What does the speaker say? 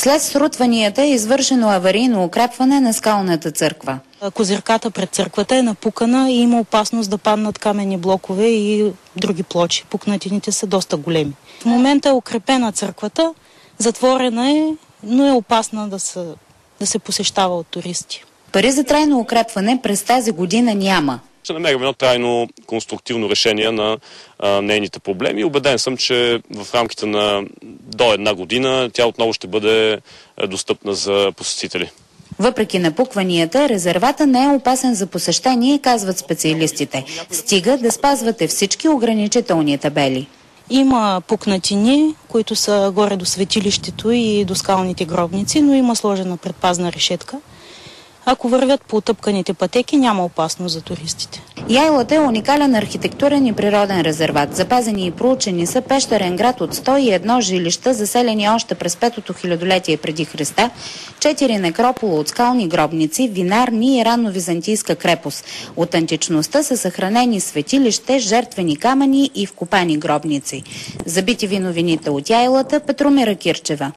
След срутванията е извършено аварийно укрепване на скалната църква. Козирката пред църквата е напукана и има опасност да паднат каменни блокове и други плочи. Пукнатините са доста големи. В момента е укрепена църквата, затворена е, но е опасна да се посещава от туристи. Пари за трайно укрепване през тази година няма. Ще намерим едно трайно конструктивно решение на нейните проблеми. Убеден съм, че в рамките на до една година тя отново ще бъде достъпна за посетители. Въпреки напукванията, резервата не е опасен за посещение, казват специалистите. Стига да спазвате всички ограничителни табели. Има пукнатини, които са горе до светилището и до скалните гробници, но има сложена предпазна решетка. Ако вървят по утъпканите пътеки, няма опасност за туристите. Яйлата е уникален архитектурен и природен резерват. Запазени и проучени са пещерен град от 101 жилища, заселени още през 5-то хилядолетие преди Христа, 4 некропола от скални гробници, винарни и ранновизантийска крепост. От античността са съхранени светилище, жертвени камъни и вкопани гробници. За BTV новините от Яйлата, Петромира Кирчева.